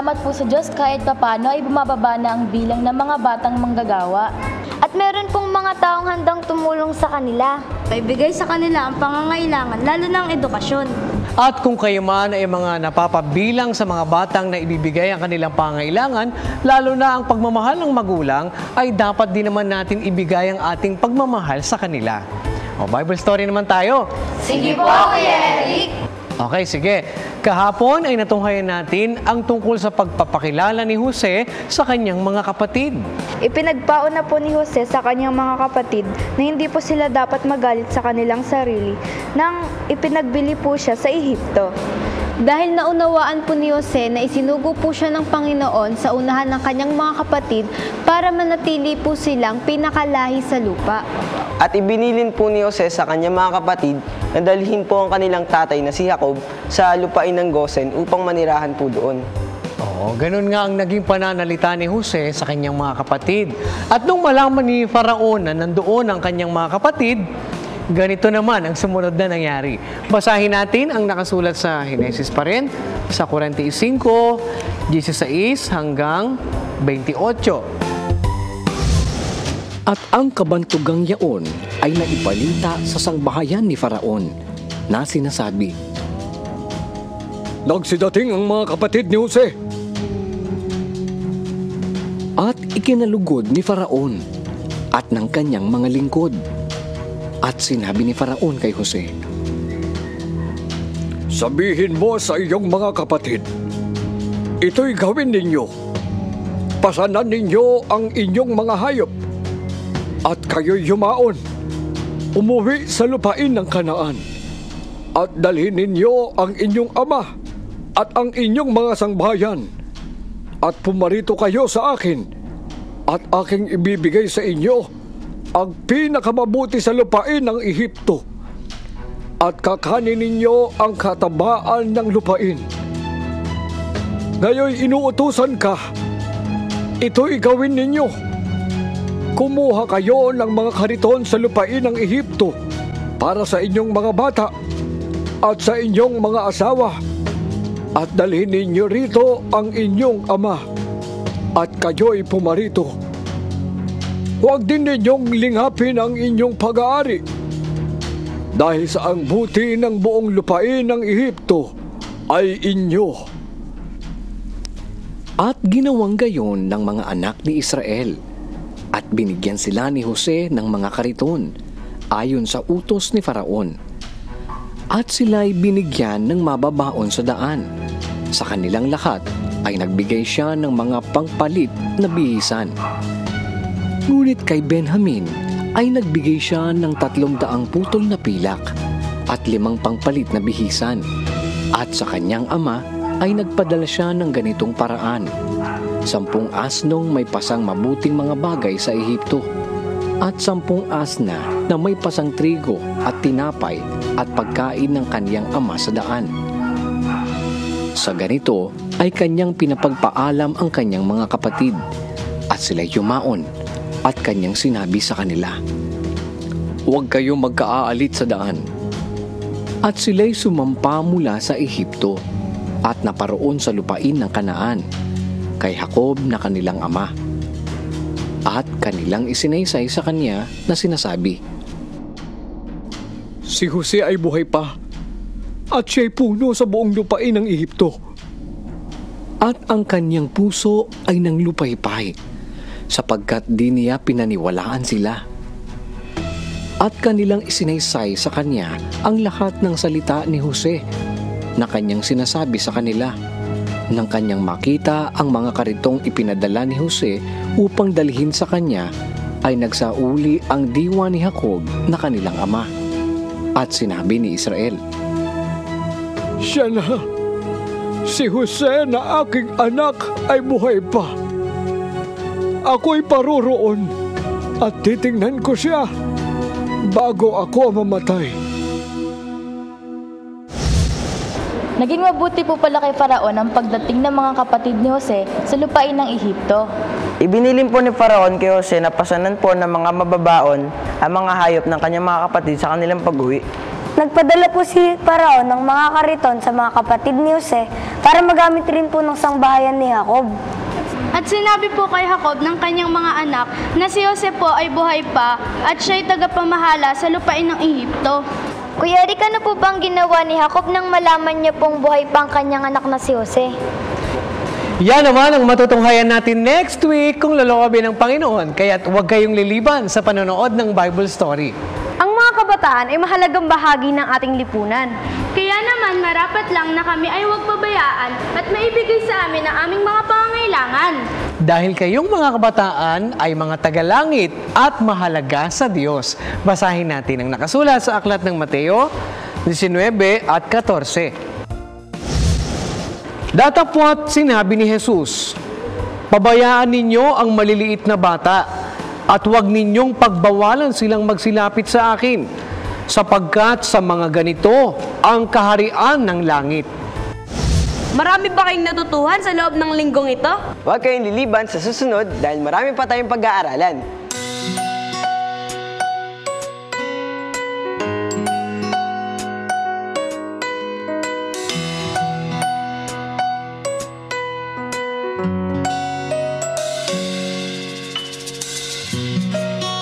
salamat po sa Diyos kahit papano ay bumababa na ang bilang ng mga batang manggagawa. At meron pong mga taong handang tumulong sa kanila. Paibigay sa kanila ang pangangailangan, lalo na ang edukasyon. At kung kayo man ay mga napapabilang sa mga batang na ibibigay ang kanilang pangangailangan, lalo na ang pagmamahal ng magulang, ay dapat din naman natin ibigay ang ating pagmamahal sa kanila. O, Bible story naman tayo. Sige po, Kuya Eric. Okay, sige. Kahapon ay natunghayan natin ang tungkol sa pagpapakilala ni Jose sa kanyang mga kapatid. Ipinagpaon na po ni Jose sa kanyang mga kapatid na hindi po sila dapat magalit sa kanilang sarili nang ipinagbili po siya sa Ehipto. Dahil naunawaan po ni Jose na isinugo po siya ng Panginoon sa unahan ng kanyang mga kapatid para manatili po silang pinakalahi sa lupa. At ibinilin po ni Jose sa kanyang mga kapatid na dalhin po ang kanilang tatay na si Jacob sa lupain ng Gosen upang manirahan po doon. Oo, ganun nga ang naging pananalita ni Jose sa kanyang mga kapatid. At nung malaman ni Faraon na nandoon ang kanyang mga kapatid, ganito naman ang sumunod na nangyari. Basahin natin ang nakasulat sa Henesis pa rin, sa 45, 16 hanggang 28. At ang kabantugang yaon ay naibalita sa sangbahayan ni Faraon na sinasabi, "Nagsidating ang mga kapatid ni Jose." At ikinalugod ni Faraon at ng kanyang mga lingkod. At sinabi ni Faraon kay Jose, "Sabihin mo sa iyong mga kapatid, ito'y gawin ninyo. Pasanan ninyo ang inyong mga hayop, at kayo'y yumaon, umuwi sa lupain ng Kanaan, at dalhin ninyo ang inyong ama at ang inyong mga sangbahayan, at pumarito kayo sa akin, at aking ibibigay sa inyo ang pinakamabuti sa lupain ng Ehipto, at kakanin ninyo ang katabaan ng lupain. Ngayon inuutusan ka, ito'y gawin ninyo. Kumuha kayo ng mga kariton sa lupain ng Ehipto para sa inyong mga bata at sa inyong mga asawa, at dalhin ninyo rito ang inyong ama, at kayo'y pumarito. Huwag din ninyong lingapin ang inyong pag-aari, dahil sa ang buti ng buong lupain ng Ehipto ay inyo." At ginawang gayon ng mga anak ni Israel, at binigyan sila ni Jose ng mga kariton ayon sa utos ni Faraon. At sila'y binigyan ng mababaon sa daan. Sa kanilang lahat ay nagbigay siya ng mga pangpalit na bihisan. Ngunit kay Benjamin ay nagbigay siya ng 300 putol na pilak at 5 pangpalit na bihisan. At sa kanyang ama ay nagpadala siya ng ganitong paraan: 10 asnong may pasang mabuting mga bagay sa Ehipto, at 10 asna na may pasang trigo at tinapay at pagkain ng kaniyang ama sa daan. Sa ganito ay kanyang pinapagpaalam ang kanyang mga kapatid, at sila'y yumaon, at kanyang sinabi sa kanila, "Huwag kayo magkaaalit sa daan." At sila'y sumampa mula sa Ehipto, at naparoon sa lupain ng Kanaan, kay Jacob na kanilang ama. At kanilang isinaysay sa kanya na sinasabi, "Si Jose ay buhay pa, at siya'y puno sa buong lupain ng Ehipto." At ang kanyang puso ay nanglupaypay, sapagkat di niya pinaniwalaan sila. At kanilang isinaysay sa kanya ang lahat ng salita ni Jose na kanyang sinasabi sa kanila. Nang kanyang makita ang mga karitong ipinadala ni Jose upang dalhin sa kanya, ay nagsauli ang diwa ni Jacob na kanilang ama. At sinabi ni Israel, "Siya na, si Jose na aking anak ay buhay pa. Ako'y paroroon at titingnan ko siya bago ako mamatay." Naging mabuti po pala kay Faraon ang pagdating ng mga kapatid ni Jose sa lupain ng Ehipto. Ibinilin po ni Faraon kay Jose na pasanan po ng mga mababaon ang mga hayop ng kanyang mga kapatid sa kanilang pag-uwi. Nagpadala po si Faraon ng mga kariton sa mga kapatid ni Jose para magamit rin po ng sangbahayan ni Jacob. At sinabi po kay Jacob ng kanyang mga anak na si Jose po ay buhay pa at siya'y tagapamahala sa lupain ng Ehipto. Kuya Rick, ano po bang ginawa ni Jacob nang malaman niya pong buhay pa ang kanyang anak na si Jose? Yan naman ang matutunghayan natin next week kung loloobin ng Panginoon. Kaya't huwag kayong liliban sa panonood ng Bible story. Ang mga kabataan ay mahalagang bahagi ng ating lipunan. Kaya naman marapat lang na kami ay huwag pabayaan at maibigay sa amin ang aming mga pangangailangan. Dahil kayong mga kabataan ay mga tagalangit at mahalaga sa Diyos. Basahin natin ang nakasulat sa aklat ng Mateo 19 at 14. Datapwat sinabi ni Jesus, pabayaan ninyo ang maliliit na bata at huwag ninyong pagbawalan silang magsilapit sa akin, sapagkat sa mga ganito ang kaharian ng langit. Marami ba kayong natutuhan sa loob ng linggong ito? Huwag kayong liliban sa susunod dahil marami pa tayong pag-aaralan.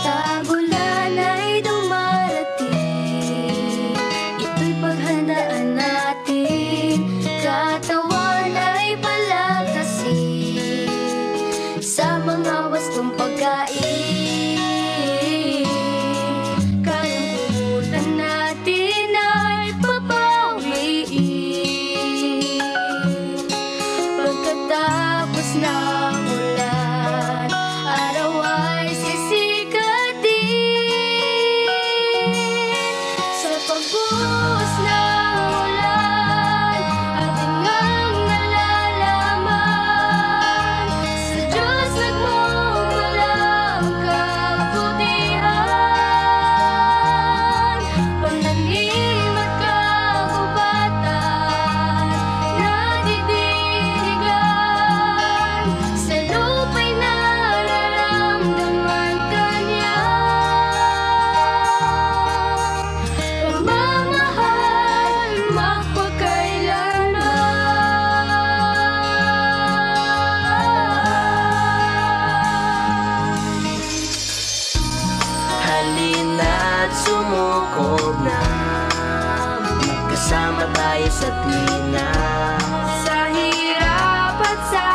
Tagulan ay dumarating, ito'y paghandaan natin. Katawan ay palakasin sa mga wastong pagkain. Kalungkutan natin ay papawiin pagkatapos ng ulan. Araw ay sisikatin sa pagbuhos ng ulan. Ating ngang nalalaman sa Diyos nagmumula ang kabutihan. Pananim at kagubatan nadidiligan sa lupa'y nararamdaman kanya. Pagmamahal magpakailanman. Halina't sumukob na, magkasama tayo sa tuwina. Sa hirap at sa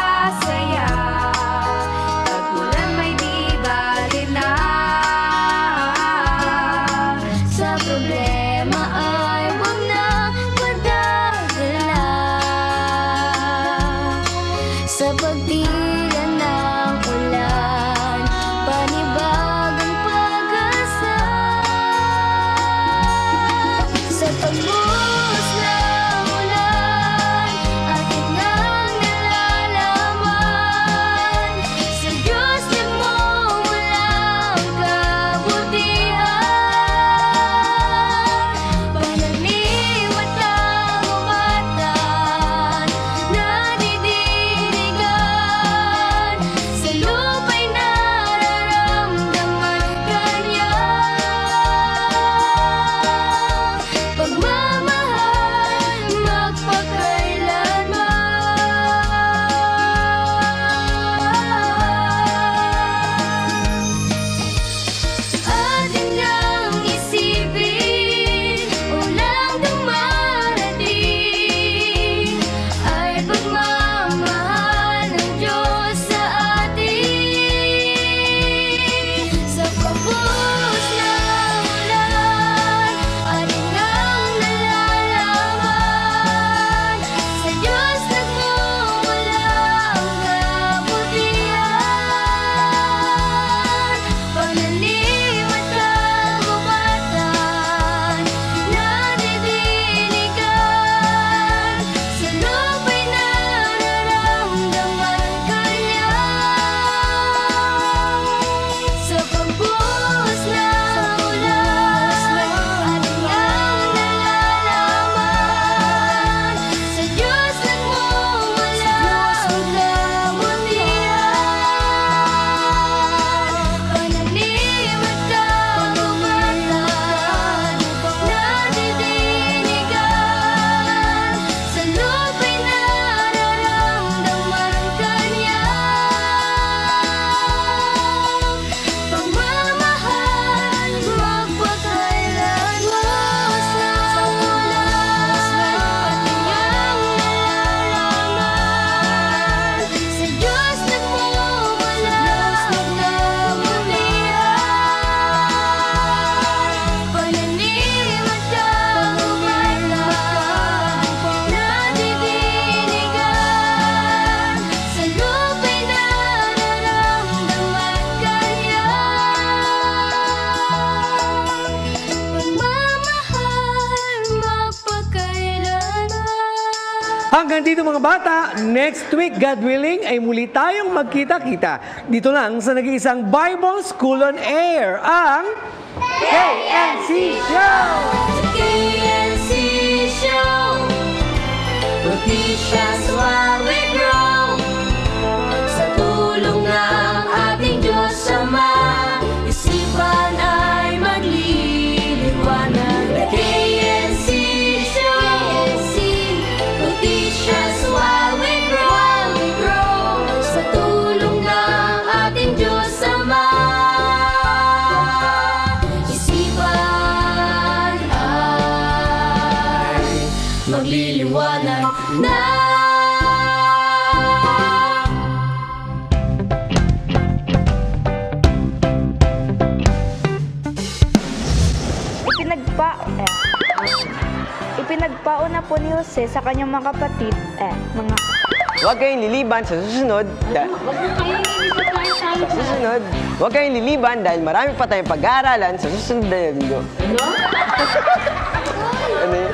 saya, tagulan may di bali na. Sa problema ay huwag na padadala. Sa pagtila ng ulan, panibagong pag-asa. Sa pagbuhos ng ulan, hanggang dito mga bata, next week, God willing, ay muli tayong magkita-kita. Dito lang sa nag-iisang Bible School on Air, ang KNC Show! KNC Show, will teach us while we grow. Sa tulong ng ating Diyos Ama, isipan ay magliliwanag. The KNC Show, will teach us while we grow. Sa tulong ng ating Diyos Ama, isipan ay magliliwanag na. Ipinagpao na po ni Jose sa kanyang mga kapatid, Huwag kayong liliban sa susunod. Huwag kayong liliban dahil marami pa tayong pag-aaralan sa susunod na linggo. Ano yun?